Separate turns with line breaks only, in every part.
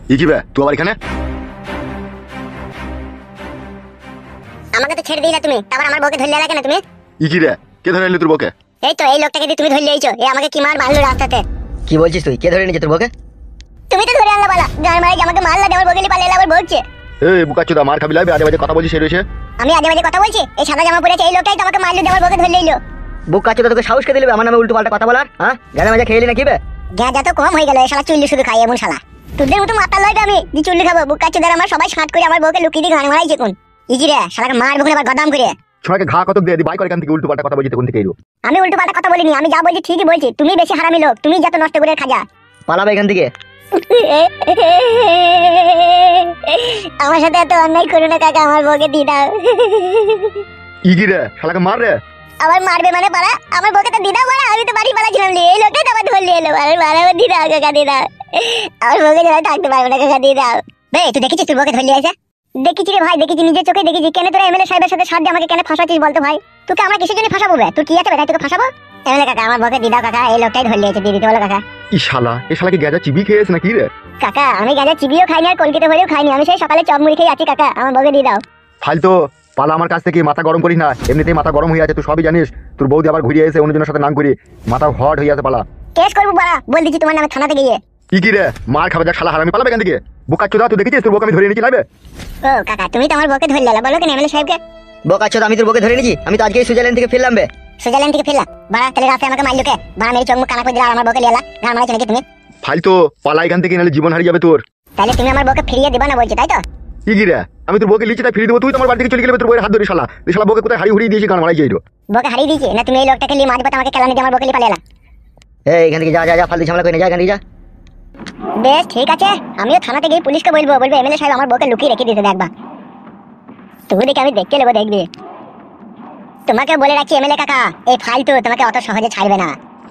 কি বে তুই আবার এখানে?
আমাকে তো ছেড়ে দিলা তুমি, তারপর আমার বউকে ধরলে কেন তুমি?
কি রে, কে ধরে এলি তোর বউকে?
এই তো এই লোকটাকে দিয়ে তুমি ধরলে এইছো, এ আমাকে কি মারলো রাস্তাতে।
কি বলছিস তুই? কে ধরে নিয়েছে তোর বউকে?
তুমি তো ধরে আনলা বালা, গান মারে আমাকে মারলা, আমার বউকে পালিয়ে আবার বলছে।
এই বুকাচোদা মার খাবি লাগবে, আজে বাজে কথা বলছিস রয়েছে।
আমি আজে বাজে কথা বলছি? এই সাদা জামা পরেছে এই লোকটাই তো আমাকে মারলো, আমার বউকে ধরলে এলো।
বুকাচোদা তোকে সাহস কে দিলে আমার নামে উল্টো পাল্টা কথা বলার? হ্যাঁ, গানা মাজা খেয়ে এলি নাকি বে?
গ্যাজা তো কম হয়ে গেল, এই শালা চুল্লি শুধু খাই এমন শালা। তোদের মতো মাথা লইবে আমি যে চুল্লি খাবো? বুকাচোদার আমার সবাই সাত করে আমার বউকে লুকিয়ে দিয়ে গান মারাইছে কোন। ইজি রে শালাকে মারবো আবার গদাম করে।
ছোড়াকে ঘা কত দিয়ে দি বাই করে এখান থেকে উল্টো পাল্টা কথা বলছিস কোন থেকে এলো?
আমি উল্টো পাল্টা কথা বলিনি, আমি যা বলছি ঠিকই বলছি। তুমি বেশি হারামি লোক, তুমি যত নষ্ট করে খাজা।
পালাবে এখান থেকে।
আমার সাথে এত অন্যায় করো না কাকা, আমার বউকে দিয়ে দাও।
কি রে শালাকে মার রে।
আবার মারবে মানে পারা? আমার বউকে তো দিয়ে দাও বাড়া, আমি তো বাড়ি পালাছিলাম, এই লোকটাই তো আবার ধরলে এলো। আরে বাড়া আমার দিয়ে দাও কাকা, দিয়ে দাও। আমার বউকে যারা থাকতে পারবে না কাকা, দিয়ে দাও। বে তুই দেখেছিস তোর বউকে ধরলে আছে? দেখেছি রে ভাই, দেখেছি, নিজের চোখে দেখেছি। কেন তোরা এমএলএ সাহেবের সাথে সাথে আমাকে কেন ফাঁসাচ্ছিস বলতো ভাই? তোকে আমরা কিসের জন্য ফাঁসাবো বে? তুই কি আছে বে তোকে ফাঁসাবো? এমএলএ কাকা আমার বউকে দিয়ে দাও কাকা, এই লোকটাই ধরলে আছে, দিয়ে দিতে বলো কাকা।
এই শালাকে গেজা চিবি খেয়েছ নাকি রে?
কাকা আমি গাঁজা চিবিও খাইনি আর কলকাতা ভরেও খাইনি, আমি সেই সকালে চপ মুড়ি খেয়ে আছি কাকা, আমার বউকে দিয়ে দাও।
ফালতো পালা আমার কাছ থেকে, মাথা গরম করিস না, এমনিতেই মাথা গরম হয়ে আছে, তুই সবই জানিস। তোর বৌদি আবার ঘুরিয়ে এসে অন্যজনের সাথে নাম করি, মাথা হট হয়ে আছে। পালা।
কেস করবো বাড়া, বল দিচ্ছি তোমার নামে থানাতে গিয়ে।
কি রে মার খাবে যা শালা হারামি, পালাবে এখান থেকে। বুকাচোদা তুই দেখেছিস তোর বউকে আমি ধরে নিয়েছি লাগবে?
ও কাকা তুমি তো আমার বউকে ধরলে, বলো কেন এমএলএ সাহেবকে?
বুকাচোদা আমি তোর বউকে ধরে নিয়েছি, আমি তো আজকে সুইজারল্যান্ড থেকে ফিরলাম বে।
সুইজারল্যান্ড থেকে ফিরলা বাড়া? তাহলে রাতে আমাকে মারলো কে? বাড়া মেরে চোখ মুখ কানা করে দিলা, আমার বউকে লিয়ালা, গান মারাইছো নাকি তুমি?
ফালতো পালা এখান থেকে, নাহলে জীবন হারিয়ে যাবে তোর।
তাহলে তুমি আমার বউকে ফিরিয়ে দিবা না বলছো, তাই তো?
কি রে আমি তোর বউকে লিচি তাই ফিরিয়ে দেবো, তুই তোমার বাড়ি থেকে চলে গেলে তোর বউয়ের হাত ধরে শালা। এই শালা বউকে কোথায় হারিয়ে হুড়িয়ে দিয়েছি, গান মারাই যাই।
বউকে হারিয়ে দিয়েছি না তুমি? এই লোকটাকে নিয়ে মাঝ পথে আমাকে কেলানি দিয়ে আমার বউকে লিয়ে পালিয়ে এলা।
এই এখান থেকে যা যা যা, ফালতু ঝামেলা করে না, যা এখান থেকে যা।
বেশ ঠিক আছে, আমিও থানাতে গিয়ে পুলিশকে বলবো এমএলএ সাহেব আমার বউকে লুকিয়ে রেখে দিতে দেখবা। তুমি দেখে আমি দেখতে নেবো, দেখবি। তোমাকে বলে রাখছি এমএলএ কাকা, এই ফালতু তোমাকে অত সহজে ছাড়বে না।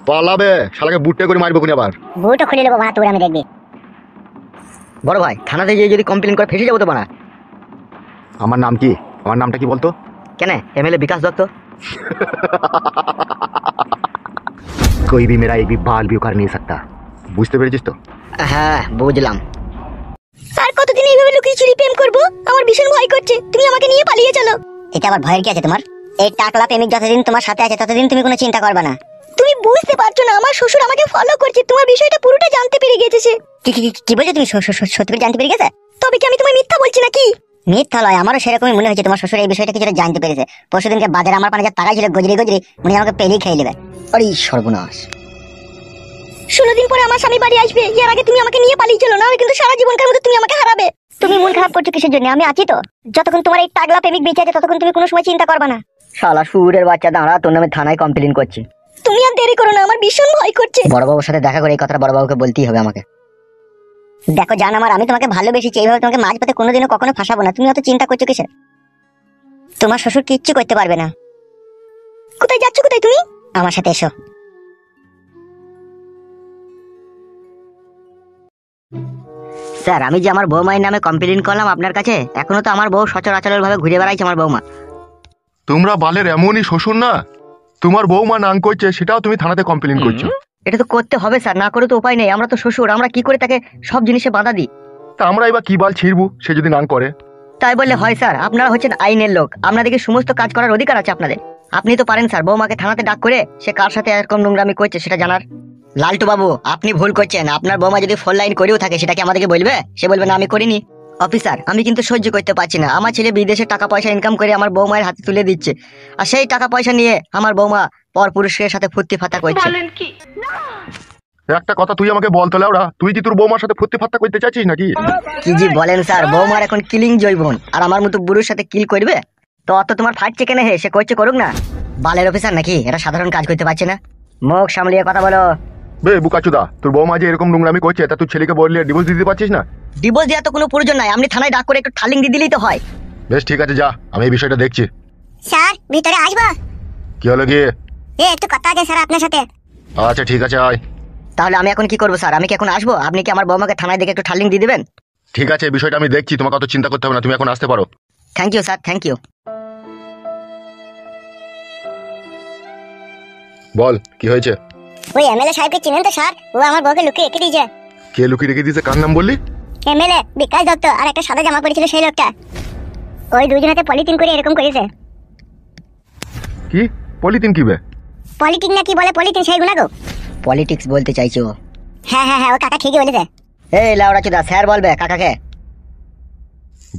পালাবে শালাকে বুটে করে মারবো কোন আবার।
বুটও খুলে নেবো বানা, তোর আমি দেখবি।
বড় ভাই থানাতে গিয়ে যদি কমপ্লেন করে ফেসে যাবো তো বানা।
আমার নাম কি? আমার নামটা কি বলতো?
কেন এমএলএ বিকাশ দত্ত।
कोई भी मेरा एक भी बाल भी उखाड़ नहीं सकता, বুঝতে পেরেছিস তো?
হ্যাঁ বুঝলাম।
আর কতদিন এইভাবে লুকিয়ে চুরি প্রেম করবো? আমার ভীষণ ভয় করছে, তুমি আমাকে নিয়ে পালিয়ে চলো। এটা আবার ভয়ের কি আছে তোমার? এই টাকলা প্রেমিক যতদিন তোমার সাথে আছে ততদিন তুমি কোনো চিন্তা করবে না। তুমি বুঝতে পারছো না, আমার শ্বশুর আমাকে ফলো করছে, তোমার বিষয়টা পুরোটা জানতে পেরে গেছে সে। কি বলছো তুমি? সত্যি করে জানতে পেরে গেছে? তবে কি আমি তোমায় মিথ্যা বলছি নাকি? মিথ্যা লয়, আমারও সেরকমই মনে হয়েছে তোমার শ্বশুর এই বিষয়টা কিছুটা জানতে পেরেছে। পরশুদিনকে বাজারে আমার পানে যা টাকা ছিল গজরি গজরি, উনি আমাকে পেলেই খেয়ে নেবে।
আরে সর্বনাশ।
16 দিন পরে আমার স্বামী বাড়ি আসবে, এর আগে তুমি আমাকে নিয়ে পালিয়ে চলো না, আমি কিন্তু সারা জীবনকার মতো তুমি আমাকে হারাবে। তুমি মন খারাপ করছো কিসের জন্য? আমি আছি তো, যতক্ষণ তোমার এই টাগলা প্রেমিক বেঁচে আছে ততক্ষণ তুমি কোনো সময় চিন্তা করবে না।
শালা সুরের বাচ্চা দাঁড়া, তোর নামে থানায় কমপ্লেন করছি।
তুমি আর দেরি করো না, আমার ভীষণ ভয় করছে।
বড়বাবুর সাথে দেখা করে এই কথাটা বড়বাবুকে বলতেই হবে আমাকে।
দেখো জান আমার, আমি তোমাকে ভালোবেসেছি, এইভাবে তোমাকে মাঝপথে কোনোদিনও কখনো ফাঁসাবো না। তুমি অত চিন্তা করছো কিসের? তোমার শ্বশুর কিচ্ছু করতে পারবে না। কোথায় যাচ্ছ? কোথায় তুমি? আমার সাথে এসো।
স্যার আমি যে আমার বৌমায়ের নামে কমপ্লেন করলাম আপনার কাছে, এখনো তো আমার বউ সচরাচর ভাবে ঘুরে বেড়াইছে আমার বৌমা।
তোমরা বালের এমনই শ্বশুর না, তোমার বৌমা নাং করছে সেটাও তুমি থানাতে কমপ্লেন করছো।
এটা তো করতে হবে স্যার, না করে তো উপায় নেই। আমরা তো শ্বশুর, আমরা কি করে তাকে সব জিনিসে বাধা দিই?
তা আমরা এবার কি বাল ছিড়বো সে যদি নাং করে?
তাই বললে হয় স্যার? আপনারা হচ্ছেন আইনের লোক, আপনাদেরকে সমস্ত কাজ করার অধিকার আছে আপনাদের। আপনি তো পারেন স্যার বৌমাকে থানাতে ডাক করে সে কার সাথে এরকম নোংরামি করছে সেটা জানার। লালটু বাবু আপনি ভুল করছেন, আপনার বৌমা যদি ফোন লাইন করেও থাকে সেটা কি আমাদেরকে বলবে? সে বলবে না আমি করিনি। অফিসার আমি কিন্তু সহ্য করতে পারছি না, আমার ছেলে বিদেশে টাকা পয়সা ইনকাম করে আমার বৌমায়ের হাতে তুলে দিচ্ছে, আর সেই টাকা পয়সা নিয়ে আমার বৌমা পর পুরুষের সাথে ফুর্তি ফাতা করছে।
একটা কথা তুই আমাকে বল তো লেওড়া, তুই কি তোর বৌমার সাথে ফুর্তি ফাত্তা করতে চাচ্ছিস নাকি?
কি জি বলেন স্যার, বৌমার এখন কিলিং জৈবন, আর আমার মতো বুড়োর সাথে কিল করবে? তো অত তোমার ফাটছে কেন? হে সে করছে করুক না, বালের অফিসার নাকি? এটা সাধারণ কাজ করতে পারছে না। মুখ সামলিয়ে কথা বলো।
বে বুকাচুদা, তোর বৌমা যে এরকম নোংরামি করছে তা তুই ছেলেকে বললে ডিভোর্স দিতে পারছিস না?
ডিভোর্স দেওয়ার তো কোনো প্রয়োজন নাই, আপনি থানায় ডাক করে একটু ঠালিং দিয়ে দিলেই তো হয়।
বেশ ঠিক আছে যা, আমি এই বিষয়টা দেখছি।
স্যার ভিতরে আসবো?
কি হলো গিয়ে?
একটু কথা আছে স্যার আপনার সাথে।
আচ্ছা ঠিক আছে আয়।
তাহলে আমি এখন কি করবো স্যার? আমি কি এখন আসবো? আপনি কি আমার বৌমাকে থানায় দেখে একটু ঠালিং দিয়ে দিবেন?
ঠিক আছে এই বিষয়টা আমি দেখছি, তোমাকে অত চিন্তা করতে হবে না, তুমি এখন আসতে পারো।
Thank you sir, thank you.
বল কি হয়েছে?
ওই এমএলএ সাহেবকে চিনেন তো স্যার? ও আমার বউকে লুকিয়ে রেখে দিয়েছে।
কে লুকিয়ে রেখে দিয়েছে? কার নাম বললি?
এমএলএ বিকাশ দত্ত আর একটা সাদা জামা পরেছিল সেই লোকটা, ওই দুজনাতে পলিথিন করে এরকম করেছে।
কি পলিথিন কি বে?
পলিটিক না কি বলে, পলিথিন সেইগুলা গো।
পলিটিক্স বলতে চাইছো?
হ্যাঁ হ্যাঁ হ্যাঁ, ও কাকা ঠিকই বলেছে।
এই লাউড়া চোদা, স্যার বলবে কাকাকে?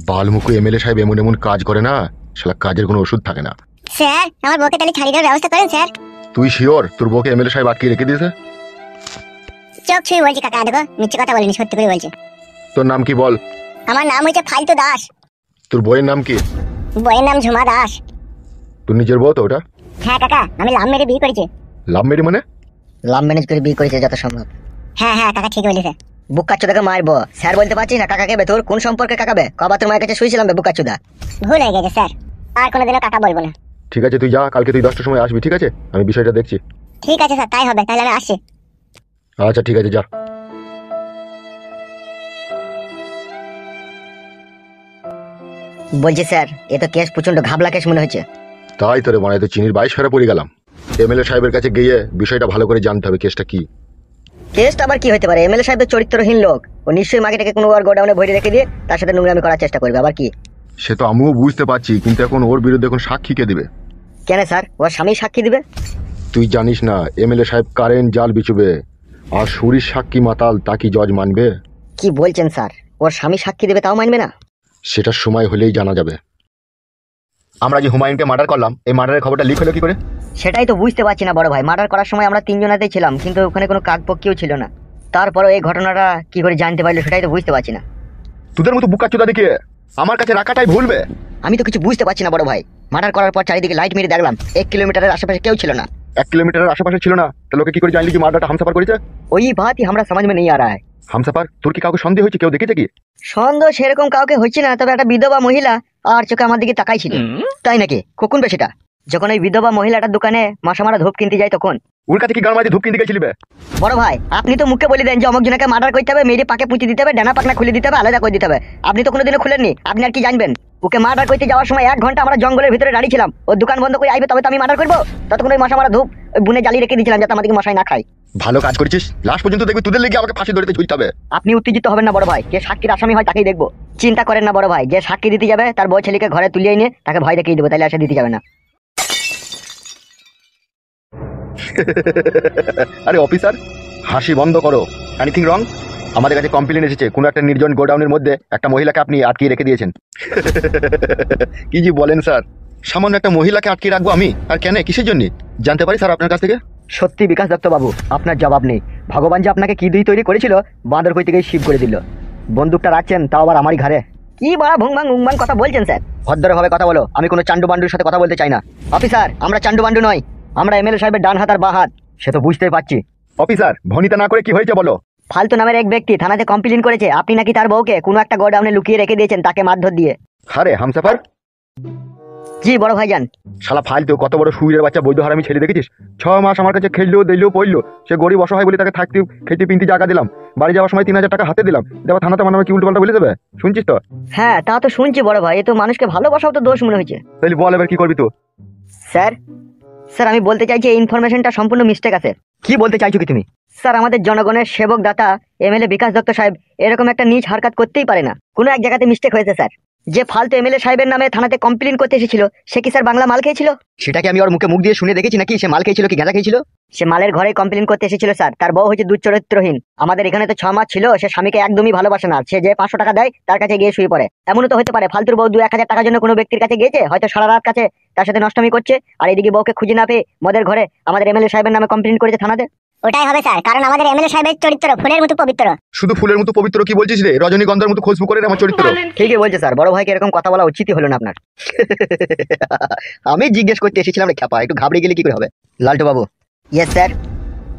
বালমুখু এমএলএ সাহেব এমন এমন কাজ করে না, শালা কাজের কোনো ওষুধ থাকে না।
স্যার আমার বউকে তাহলে ছাড়িয়ে দেওয়ার ব্যবস্থা করেন স্যার।
তুই শিওর তোর বউকে এমএলএ সাহেব আটকে রেখে দিয়েছে?
চোখ ছুঁয়ে বলছি কাকা, দেখো মিথ্যে কথা বলিনি, সত্যি করে বলছি।
তোর নাম কি বল?
আমার নাম হচ্ছে ফালতু দাস।
তোর বইয়ের নাম কি?
বইয়ের নাম ঝুমা দাস।
তোর নিজের বউ তো ওটা?
হ্যাঁ কাকা, আমি লাভ মেরে বিয়ে করেছি।
লাভ মেরি মানে?
লাভ ম্যানেজ করে বিয়ে করেছে যত সম্ভব।
হ্যাঁ হ্যাঁ কাকা ঠিক বলেছে।
বুকাচ্চোদাকে মারবো, স্যার বলতে পারছিস না কাকাকে বে? তোর কোন সম্পর্কে কাকাবে? কবা তোর মায়ের কাছে শুয়েছিলাম বে বুকাচ্চোদা।
ভুল হয়ে গেছে স্যার, আর কোনোদিনও কাকা বলবো না।
ঠিক আছে তুই যা, কালকে তুই 10টার সময় আসবি, ঠিক আছে? আমি বিষয়টা দেখছি।
ঠিক আছে স্যার, তাই হবে, তাহলে আমি আসছি।
আচ্ছা ঠিক আছে, যা।
বলছি স্যার, এ তো কেস প্রচন্ড ঘাবলা কেস মনে হচ্ছে।
তাই তোরে মানে তো চিনির 22 ফেরা পড়ে গেলাম। এমএলএ সাহেবের কাছে গিয়ে বিষয়টা ভালো করে জানতে হবে কেসটা কি।
কেসটা আবার কি হতে পারে? এমএলএ সাহেবের চরিত্রহীন লোক, ও নিশ্চয়ই মার্কেটে কোনো আর গোডাউনে ভরে রেখে দিয়ে তার সাথে নোংরামি করার চেষ্টা করবে। আবার কি?
সে তো আমিও বুঝতে পারছি, কিন্তু এখন ওর বিরুদ্ধে এখন সাক্ষী কে দিবে?
কেন স্যার, ওর স্বামী সাক্ষী দিবে?
তুই জানিস না এমএলএ সাহেব কারেন্ট জাল বিচুবে, আর সুরির সাক্ষী মাতাল তা কি জজ মানবে?
কি বলছেন স্যার, ওর স্বামী সাক্ষী দেবে তাও মানবে না?
সেটার সময় হলেই জানা যাবে। আমরা যে হুমায়ুনকে মার্ডার করলাম, এই মার্ডারের খবরটা লিক হলো কি করে?
সেটাই তো বুঝতে পারছি না বড় ভাই। মার্ডার করার সময় আমরা তিনজনাতেই ছিলাম, কিন্তু ওখানে কোনো কাকপক্ষীও ছিল না। তারপরে এই ঘটনাটা কি করে জানতে পারলো সেটাই তো বুঝতে পারছি না।
তোদের মতো বুকাচোদা দেখিয়ে আমার কাছে রাখাটাই ভুলবে।
আমি তো কিছু বুঝতে পারছি না বড় ভাই। মার্ডার করার পর চারিদিকে লাইট মেরে দেখলাম, 1 কিলোমিটারের আশেপাশে কেউ ছিল না।
1 কিলোমিটারের আশেপাশে ছিল না, তা লোকে কি করে জানলি যে মার্ডারটা হামসাফার করেছে?
ওই বাতই আমরা সমাজ में नहीं आ रहा है।
হামসাফার? তোর কি কাউকে সন্দেহ হয়েছে? কেউ দেখেছে কি?
সন্দেহ সেরকম কাউকে হচ্ছে না, তবে একটা বিধবা মহিলা আর চোখে আমার দিকে তাকাই ছিল। তাই নাকি? কখন বে সেটা? যখন ওই বিধবা মহিলাটার দোকানে মাসামারা ধূপ কিনতে যায় তখন।
ওর কাছে কি গান মাঝে ধূপ কিনতে গেছিলি বে?
বড় ভাই, আপনি তো মুখে বলে দেন যে অমুক জনকে মার্ডার করতে হবে, মেরে পাকে পুঁতি দিতে হবে, ডানা পাকনা খুলে দিতে হবে, আলাদা করে দিতে হবে। আপনি তো কোনোদিনও খুলেননি, আপনি আর কি জানবেন? ওকে মার্ডার করতে যাওয়ার সময় 1 ঘন্টা আমরা জঙ্গলের ভিতরে দাঁড়িয়েছিলাম। ওর দোকান বন্ধ করে আইবে তবে তো আমি মার্ডার করবো। ততক্ষণ ওই মাসামারা ধূপ ওই বুনে জ্বালিয়ে রেখে দিয়েছিলাম যাতে আমাদেরকে মশাই না খায়।
ভালো কাজ করেছিস। লাস্ট পর্যন্ত দেখবি তোদের লেগে আমাকে ফাঁসি ধরতে ঝুলতে হবে।
আপনি উত্তেজিত হবেন না বড় ভাই, যে সাক্ষীর আসামি হয় তাকেই দেখবো। চিন্তা করেন না বড় ভাই, যে সাক্ষী দিতে যাবে তার বউ ছেলেকে ঘরে তুলিয়ে নিয়ে তাকে ভয় দেখিয়ে দেবো, তাহলে আসা দিতে যাবে না।
আরে অফিসার, হাসি বন্ধ করো। Anything wrong? আমাদের কাছে কমপ্লেন এসেছে কোনো একটা নির্জন গোডাউনের মধ্যে একটা মহিলাকে আপনি আটকিয়ে রেখে দিয়েছেন। কি জি বলেন স্যার? সামান্য একটা মহিলাকে আটকে রাখবো আমি? আর কেন, কিসের জন্য জানতে পারি স্যার আপনার কাছ থেকে?
সত্যি বিকাশ দত্ত বাবু, আপনার জবাব নেই। ভগবান যে আপনাকে কি দিয়ে তৈরি করেছিল, বাঁদর কই থেকে শিব করে দিল। বন্দুকটা রাখছেন তাও আবার আমারই ঘাড়ে। কি বড় ভুংবাং উংবাং কথা বলছেন স্যার? ভদ্রভাবে কথা বলো, আমি কোনো চান্ডু বান্ডুর সাথে কথা বলতে চাই না। অফিসার, আমরা চান্ডু বান্ডু নয়, আমরা এমএলএ সাহেবের ডান হাত আর বাঁ হাত, সে তো বুঝতেই পারছি।
অফিসার ভনিতা না করে কি হয়েছে বলো।
ফালতু নামের এক ব্যক্তি থানাতে কমপ্লেন করেছে আপনি নাকি তার বউকে কোনো একটা গোডাউনে লুকিয়ে রেখে দিয়েছেন, তাকে মারধর দিয়ে।
আরে হামসাফার?
জি বড় ভাইজান।
শালা ফালতু কত বড় সুইরের বাচ্চা বৈধ হারামি ছেলে দেখেছিস? 6 মাস আমার কাছে খেললেও দিলেও পড়লো। সে গরিব অসহায় বলে তাকে থাকতে খেতে পিনতে জায়গা দিলাম, বাড়ি যাওয়ার সময় 3000 টাকা হাতে দিলাম। দেবা থানাতে মানে কি উল্টো পাল্টা বলে দেবে? শুনছিস তো?
হ্যাঁ তা তো শুনছি বড় ভাই, এ তো মানুষকে ভালোবাসাও তো দোষ মনে হয়েছে।
তাহলে বল এবার কি করবি তুই?
স্যার, স্যার আমি বলতে চাইছি এই ইনফরমেশনটা সম্পূর্ণ মিস্টেক আছে।
কি বলতে চাইছো কি তুমি?
স্যার আমাদের জনগণের সেবক দাতা এমএলএ বিকাশ দত্ত সাহেব এরকম একটা নিজ হারকাত করতেই পারে না। কোনো এক জায়গাতে মিস্টেক হয়েছে স্যার। যে ফালতু এমএলএ সাহেবের নামে থানাতে কমপ্লেন করতে এসেছিল সে কি স্যার বাংলা মাল খেয়েছিল?
সেটাকে আমি ওর মুখে মুখ দিয়ে শুনে দেখেছি নাকি? সে মাল খেয়েছিল কি গাঁজা খেয়েছিল?
সে মালের ঘরে কমপ্লেন করতে এসেছিল স্যার। তার বউ হচ্ছে দুশ্চরিত্রহীন। আমাদের এখানে তো 6 মাস ছিল, সে স্বামীকে একদমই ভালোবাসে না। সে যে 500 টাকা দেয় তার কাছে গিয়ে শুয়ে পড়ে। এমনও তো হতে পারে ফালতুর বউ 2-1000 টাকার জন্য কোনো ব্যক্তির কাছে গিয়েছে, হয়তো সারা রাত কাছে তার সাথে নষ্টমী করছে, আর এদিকে বউকে খুঁজে না পেয়ে মদের ঘরে আমাদের এমএলএ সাহেবের নামে কমপ্লেন করেছে থানাতে।
ওটাই হবে স্যার, কারণ আমাদের এমএলএ সাহেবের চরিত্র ফুলের মতো পবিত্র।
শুধু ফুলের মতো পবিত্র কি বলছিস রে? রজনীগন্ধার মতো খুশবু করে আমার চরিত্র।
ঠিকই বলছে স্যার, বড় ভাইকে এরকম কথা বলা উচিতই হলো না আপনার।
আমি জিজ্ঞেস করতে এসেছিলাম রে খ্যাপা, একটু ঘাবড়ে গেলে কি করে হবে?
লালটু বাবু। Yes sir.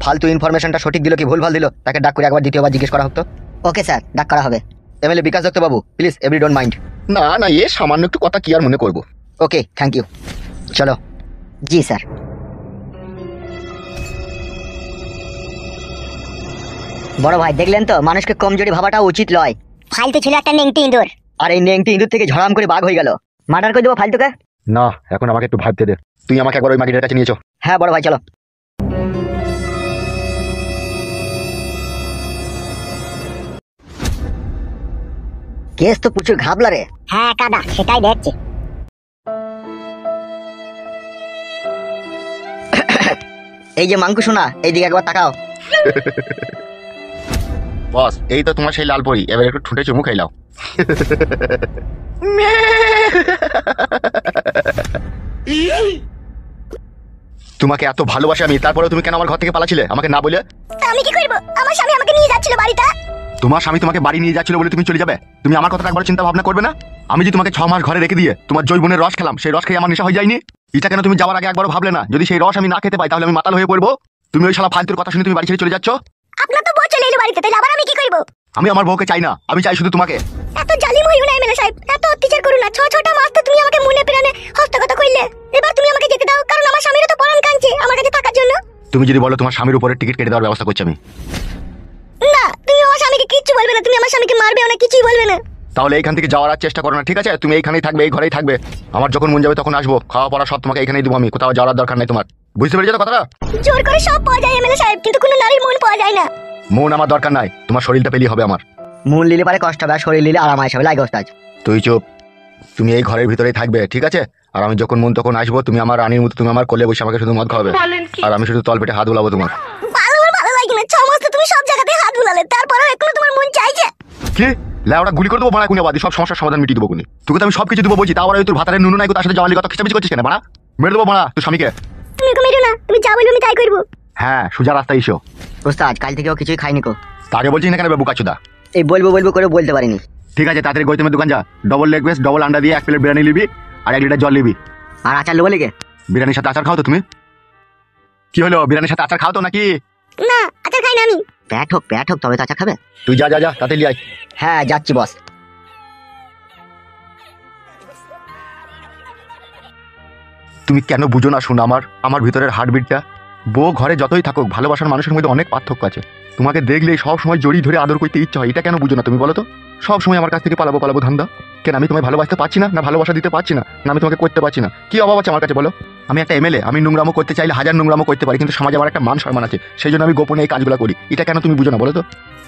ফালতু ইনফরমেশনটা সঠিক দিল কি ভুলভাল দিল তাকে ডাক করে একবার দ্বিতীয়বার জিজ্ঞেস করা হতো।
ওকে স্যার, ডাক করা হবে।
MLA Bikash Dutta Babu please every don't mind. না না, এ সামান্য একটু কথা কি আর মনে করবো।
Okay thank you. চলো। জি স্যার। বড় ভাই দেখলেন তো, মানুষকে কমজোরি ভাবাটা উচিত নয়।
ফালতু ছিল একটা নেংটি ইঁদুর,
আর এই নেংটি ইঁদুর থেকে ঝড়াম করে বাঘ হয়ে গেল। মার্ডার করে দেবো ফালতুকে?
না, এখন আমাকে একটু ভাবতে দে। তুই আমাকে একবার ওই মাটিটার কাছে নিয়েছো।
হ্যাঁ বড় ভাই চলো। কেস তো প্রচুর ঘাবলা রে।
হ্যাঁ কাদা, সেটাই দেখছি।
এই যে মাঙ্কু শোনা, এইদিকে একবার তাকাও।
বস, এই তো তোমার সেই লাল পরি, এবার একটু ঠুঁটে চুমু খাইলাও। তোমাকে এত ভালোবাসি আমি, তারপরে তুমি কেন আমার ঘর থেকে পালাছিলে আমাকে না বলে?
তা আমি কি করব? আমার স্বামী আমাকে নিয়ে যাচ্ছিল বাড়িতে।
তোমার স্বামী তোমাকে বাড়ি নিয়ে যাচ্ছিল বলে তুমি চলে যাবে? তুমি আমার কথাটা একবার চিন্তা ভাবনা করবে না? আমি যে তোমাকে 6 মাস ঘরে রেখে দিয়ে তোমার জৈবনের রস খেলাম, সেই রস খেয়ে আমার নেশা হয়ে যায়নি? এটা কেন তুমি যাওয়ার আগে একবারও ভাবলে না? যদি সেই রস আমি না খেতে পাই তাহলে আমি মাতাল হয়ে পড়বো। তুমি ওই শালা ফালতুর কথা শুনে তুমি বাড়ি ছেড়ে চলে যাচ্ছ।
আপনার তো বউ চলে এলো বাড়িতে, তাহলে আবার আমি কি করব?
আমি আমার বউকে চাই না, আমি চাই শুধু তোমাকে।
এত জালিম হইও না এমএলএ সাহেব, এত অত্যাচার করো না। 6টা মাস তো তুমি আমাকে মনে প্রাণে হস্তগত কইলে, এবার তুমি আমাকে যেতে দাও, কারণ আমার স্বামীরও তো পরাণ কাঁদছে আমার কাছে থাকার জন্য।
তুমি যদি বলো তোমার স্বামীর উপরে টিকিট কেটে দেওয়ার ব্যবস্থা করছি আমি।
না, তুমি আমার স্বামীকে কিচ্ছু বলবে না, তুমি আমার স্বামীকে মারবেও না, কিছুই বলবে না।
তাহলে এইখান থেকে যাওয়ার আর চেষ্টা করো না, ঠিক আছে? তুমি এইখানেই থাকবে, এই ঘরেই থাকবে। আমার যখন মন যাবে তখন আসবো, খাওয়া পড়া সব তোমাকে এখানেই দেবো আমি, কোথাও যাওয়ার দরকার নেই তোমার। বুঝতে পেরেছো তো কথাটা?
জোর করে সব পাওয়া যায় এমএলএ সাহেব, কিন্তু কোনো নারীর মন পাওয়া যায় না।
মন আমার দরকার নাই, তোমার শরীরটা পেলেই হবে আমার।
মন লিলে পারে কষ্ট হবে, আর শরীর লিলে আরাম আসবে। লাগে ওস্তাদ।
তুই চুপ, তুমি এই ঘরের ভিতরেই থাকবে, ঠিক আছে? আর আমি যখন মন তখন আসবো, তুমি আমার রানীর মতো, তুমি আমার কোলে বসে আমাকে শুধু মদ খাওয়াবে, আর আমি শুধু তল পেটে হাত বুলাবো তোমার।
ভালো লাগে না, 6 মাস তো তুমি সব জায়গাতে হাত বুলালে, তারপরেও এখনো তোমার মন চাইছে?
কি লেওড়া গুলি করে দেবো বাড়া কোনে বাদি, সব সমস্যার সমাধান মিটিয়ে দেবো কোনে। তোকে তো আমি সবকিছু দেবো বলছি, তাও আর তোর ভাতারের নুনু নাই, তার সাথে জওয়ালি কথা খিচামিচি করছিস কেন বাড়া? মেরে দেবো বাড়া তোর স্বামীকে।
তুমি ওকে মেরো না, তুমি যা বলবে আমি তাই করবো।
হ্যাঁ, সোজা রাস্তায় এসো।
ওস্তাদ কাল থেকেও কিছুই খাইনি কো।
তাকে বলছিস না কেন বাবু কাচুদা?
এই বলবো করে বলতে পারিনি।
ঠিক আছে, তাড়াতাড়ি গৌতমের দোকান যা, ডবল লেগ পিস, ডবল আন্ডা দিয়ে 1 প্লেট বিরিয়ানি নিবি, আর 1 লিটার জল নিবি।
আর আচার লোবো লেগে?
বিরিয়ানির সাথে আচার খাও তো তুমি? কি হলো, বিরিয়ানির সাথে আচার খাও তো নাকি?
না, আচার খাই না আমি।
পেট হোক তবে তো আচার খাবে।
তুই যা তাড়াতাড়ি আয়।
হ্যাঁ যাচ্ছি বস।
তুমি কেন বুঝো না শোনো আমার ভিতরের হার্টবিটটা? বউ ঘরে যতই থাকুক, ভালোবাসার মানুষের মধ্যে অনেক পার্থক্য আছে। তোমাকে দেখলে সব সময় জড়িয়ে ধরে আদর করতে ইচ্ছা হয়, এটা কেন বুঝো না তুমি বলো তো? সব সময় আমার কাছ থেকে পালাবো ধান্দা কেন? আমি তোমায় ভালোবাসতে পারছি না, না ভালোবাসা দিতে পারছি না, না আমি তোমাকে করতে পারছি না? কি অভাব আছে আমার কাছে বলো? আমি একটা এমএলএ, আমি নোংরামো করতে চাইলে হাজার নোংরামো করতে পারি, কিন্তু সমাজে আমার একটা মান সম্মান আছে, সেই জন্য আমি গোপনে এই কাজগুলো করি। এটা কেন তুমি বুঝো না বলো তো?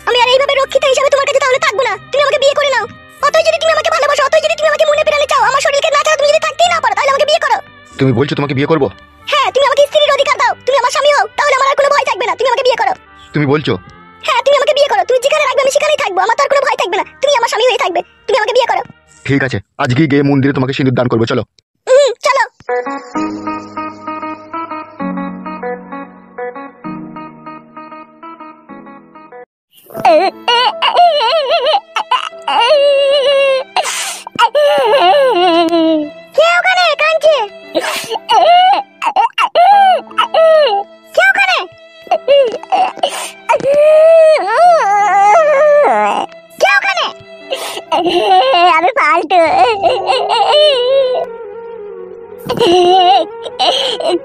আমি আর এইভাবে রক্ষিতা হিসেবে তোমার কাছে তাহলে থাকবো না, তুমি আমাকে বিয়ে করে নাও। অতই যদি তুমি আমাকে ভালোবাসো, অতই যদি তুমি আমাকে মনে প্রাণে চাও, আমার শরীরকে না ছাড়া তুমি যদি থাকতেই না পারো, তাহলে আমাকে বিয়ে করো।
তুমি বলছো তোমাকে বিয়ে করবো?
হ্যাঁ, তুমি আমাকে স্ত্রীর অধিকার দাও, তুমি আমার স্বামী হও, তাহলে আমার আর কোনো ভয় থাকবে না, তুমি আমাকে বিয়ে করো।
তুমি বলছো?
হ্যাঁ, তুমি আমাকে বিয়ে করো, তুমি যেখানে রাখবে আমি সেখানেই থাকবো, আমার তো আর কোনো ভয় থাকবে না, তুমি আমার স্বামী হয়ে থাকবে, তুমি আমাকে বিয়ে করো।
ঠিক আছে, আজকে গিয়ে মন্দিরে তোমাকে সিঁদুর দান করবো, চলো।
চলো। কে ওখানে কাঁদছে? কে ওখানে? কে ওখানে? আমি ফালতু।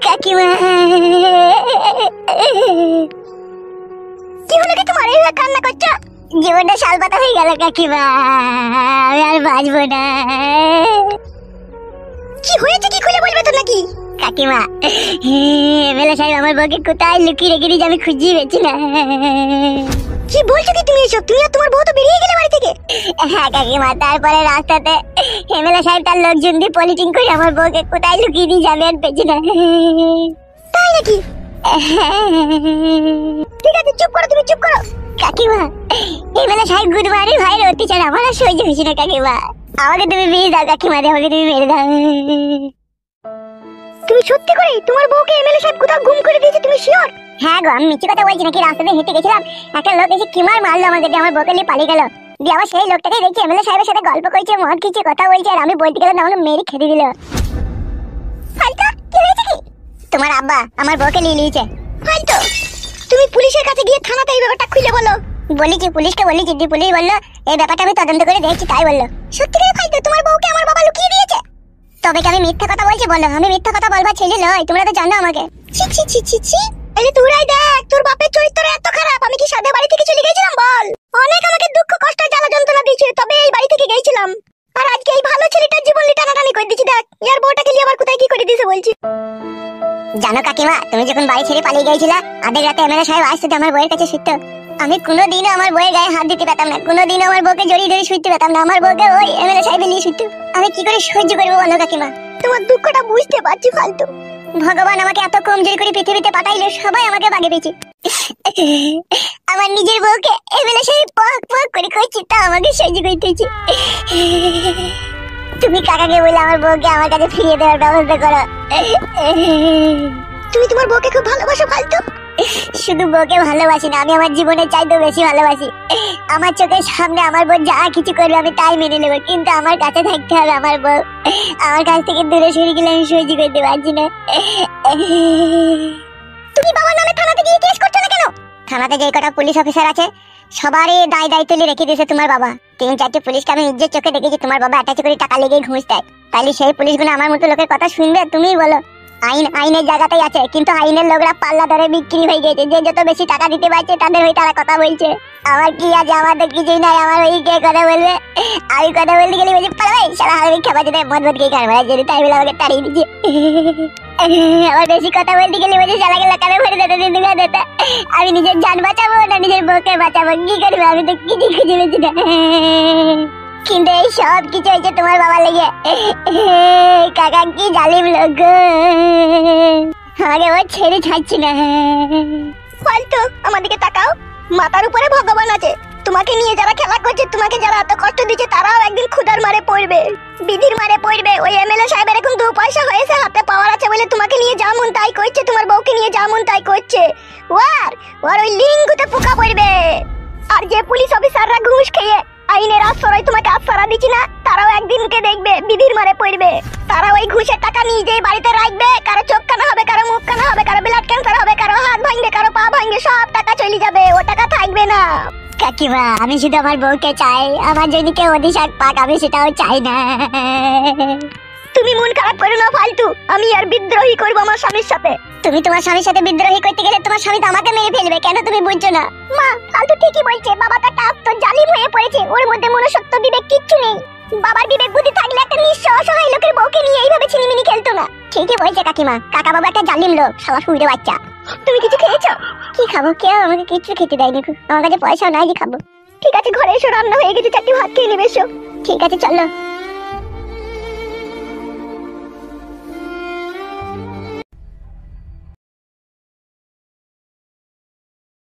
কাকিমা, কি হলো কি তোমার? এইভাবে কান্না করছো? জীবনটা শালপাতা হয়ে গেল কাকিমা, আমি আর বাঁচবো না। কি হয়েছে, কি খুলে বলবে তো নাকি? কাকিমা, এমএলএ সাহেব আমার বউকে কোথায় লুকিয়ে রেখে দিয়েছে, আমি খুঁজেই পেয়েছি না। কি বলছো কি তুমি এসব? তুমি আর তোমার বউ তো বেরিয়ে গেলে বাড়ি থেকে। হ্যাঁ কাকিমা, তারপরে রাস্তাতে এমএলএ সাহেব তার লোকজন দিয়ে পলিটিং করে আমার বউকে কোথায় লুকিয়ে দিয়ে যাবে আর পেয়েছি না। তাই নাকি? ঠিক আছে, চুপ করো, তুমি চুপ করো। কাকিমা, এমএলএ সাহেব গুরুবারের ভাইয়ের অত্যাচার আমার আর সহ্য হয়েছে না কাকিমা, আমাকে তুমি বিয়ে দাও কাকিমা, আমাকে তুমি মেরে দাও। তুমি সত্যি করে তোমার বউকে এমএলএ সাহেব কোথাও গুম করে দিয়েছে, তুমি শিওর? হ্যাঁ গো, আমি মিথ্যে কথা বলছি নাকি? রাস্তাতে হেঁটে গেছিলাম, একটা লোক এসে কি মারলো আমাদেরকে, আমার বউকে নিয়ে পালিয়ে গেল। দিয়ে আবার সেই লোকটাকে দেখছি এমএলএ সাহেবের সাথে গল্প করছে, মদ খেয়েছে, কথা বলছে, আর আমি বলতে গেলাম আমাকে মেরে খেতে দিল। ফালতু, কি হয়েছে কি? তোমার আব্বা আমার বউকে নিয়ে নিয়েছে। ফালতু, তুমি পুলিশের কাছে গিয়ে থানাতে এই ব্যাপারটা খুলে বলো। বলেছি, পুলিশকে বলেছি, দিয়ে পুলিশ বললো এই ব্যাপারটা আমি তদন্ত করে দেখছি, তাই বললো। সত্যি করে ফালতু, তোমার বউকে আমার বাবা লুকিয়ে দিয়েছে? তবে কি আমি মিথ্যা কথা বলছি বলো? আমি মিথ্যা কথা বলবার ছেলে নয়, তোমরা তো জানো আমাকে। ছি ছি ছি ছি ছি, এই তোরাই দেখ, তোর বাপের চরিত্র এত খারাপ, আমি কি সাদে বাড়ি থেকে চলে গেছিলাম বল? অনেক আমাকে দুঃখ কষ্ট জ্বালা যন্ত্রণা দিয়েছে, তবে এই বাড়ি থেকে গেছিলাম, আর আজকে এই ভালো ছেলেটার জীবন টানাটানি করে দিচ্ছি। দেখ ইয়ার বউটাকে নিয়ে আবার কোথায় কি করে দিয়েছে বলছি। জানো কাকিমা, তুমি যখন বাড়ি ছেড়ে পালিয়ে গিয়েছিলা, আধেক রাতে এমএলএ সাহেব আসতে আমার বউয়ের কাছে শুতো। আমি কোনোদিনও আমার বউয়ের গায়ে হাত দিতে পেতাম না, কোনোদিনও আমার বউকে জড়িয়ে ধরে শুইতে পেতাম না, আমার বউকে ওই এমএলএ সাহেব নিয়ে শুইতে। আমি কি করে সহ্য করবো বলো কাকিমা? তোমার দুঃখটা বুঝতে পারছি ফালতু। ভগবান আমাকে এত কমজোরি করে পৃথিবীতে পাঠাইলো, সবাই আমাকে বাগে পেয়েছে। আমার নিজের বউকে এমএলএ সাহেব পক পক করে কইছে, তা আমাকে সহ্য করতে হয়েছে। তুমি কাকাকে বলে আমার বউকে আমার কাছে ফিরিয়ে দেওয়ার ব্যবস্থা করো। তুমি তোমার বউকে খুব ভালোবাসো ফালতু? শুধু বউকে ভালোবাসি না, আমি আমার জীবনের চাইতেও বেশি ভালোবাসি। আমার চোখের সামনে আমার বউ যা কিছু করবে আমি তাই মেনে নেবো, কিন্তু আমার কাছে থাকতে হবে আমার বউ। আমার কাছ থেকে দূরে সরে গেলে আমি সহ্য করতে পারছি না। তুমি বাবার নামে থানাতে গিয়ে কেস করছো না কেন? থানাতে যে কটা পুলিশ অফিসার আছে সবারই দায় দায়িত্ব নিয়ে রেখে দিয়েছে তোমার বাবা। 3-4টি পুলিশকে আমি নিজের চোখে দেখেছি তোমার বাবা অ্যাটাচ করে টাকা লেগে ঘুষ দেয়। তাইলে সেই পুলিশগুলো আমার মতো লোকের কথা শুনবে? তুমিই বলো। আইন আইনের জায়গাতেই আছে, কিন্তু আইনের লোকরা পাল্লা ধরে বিক্রি হয়ে গেছে। যে যত বেশি টাকা দিতে পারছে তাদের হয়ে তারা কথা বলছে। আমার কি আছে? আমার তো কিছুই নাই। আমার ওই কে কথা বলবে? আমি কথা বলতে গেলে বলছি পালাই সারা হারাবি খাবার যেতে মদ মদ খেয়ে খাবার যদি তাই বলে আমাকে তাড়িয়ে দিচ্ছে। আবার বেশি কথা বলতে গেলে বলছি সারাকে লাকারে ভরে দিতে দিতে দিতে। আমি নিজের জান বাঁচাবো না নিজের বউকে বাঁচাবো? কি করবো? আমি তো কিছু খুঁজে পেয়েছি না। কিন্তু এই সব কিছু হয়েছে তোমার বাবা লেগে। কাকা কি জালিম লোক, আমাকে ও ছেড়ে ছাড়ছি না। ফালতু আমার দিকে তাকাও, মাথার উপরে ভগবান আছে। তোমাকে নিয়ে যারা খেলা করছে, তোমাকে যারা এত কষ্ট দিচ্ছে, তারাও একদিন ক্ষুধার মারে পড়বে, বিধির মারে পড়বে। ওই এমএলএ সাহেবের এখন 2 পয়সা হয়েছে, হাতে পাওয়ার আছে বলে তোমাকে নিয়ে যেমন তাই করছে, তোমার বউকে নিয়ে যেমন তাই করছে। ওর ওই লিঙ্গুতে পোকা পড়বে। আর যে পুলিশ অফিসাররা ঘুষ খেয়ে আইনের আশ্রয় তোমাকে আশ্রয় দিচ্ছে না, তারাও একদিনকে দেখবে বিধির মারে পড়বে। তারা ওই ঘুষের টাকা নিজেই বাড়িতে রাখবে। কারো চোখ কানা হবে, কারো মুখ কানা হবে, কারো ব্লাড ক্যান্সার হবে, কারো হাত ভাঙবে, কারো পা ভাঙবে, সব টাকা চলে যাবে, ও টাকা থাকবে না। কাকিমা আমি শুধু আমার বউকে চাই, আমার যদি কেউ অধিশাপ পাক আমি সেটাও চাই না। তুমি মন খারাপ করো না ফালতু, আমি আর বিদ্রোহী করবো আমার স্বামীর সাথে। তুমি তোমার স্বামীর সাথে বিদ্রোহী করতে গেলে তোমার স্বামী তো আমাকে মেরে ফেলবে, কেন তুমি বুঝছো না? মা ফালতু ঠিকই বলছে, বাবা তো একটা আস্ত জালিম হয়ে পড়েছে, ওর মধ্যে মনুষ্যত্ব বিবেক কিচ্ছু নেই। বাবার বিবেক বুদ্ধি থাকলে একটা নিঃস্ব অসহায় লোকের বউকে নিয়ে এইভাবে ছিনিমিনি খেলতো না। ঠিকই বলছে কাকিমা, কাকা বাবা একটা জালিম লোক, শালা শুইরে বাচ্চা। তুমি কিছু খেয়েছো? কি খাবো? কেউ আমাকে কিছু খেতে দেয়নি, আমার কাছে পয়সা নাই যে খাবো। ঠিক আছে ঘরে এসো, রান্না হয়ে গেছে, 4টি ভাত খেয়ে নেবে এসো। ঠিক আছে চলো।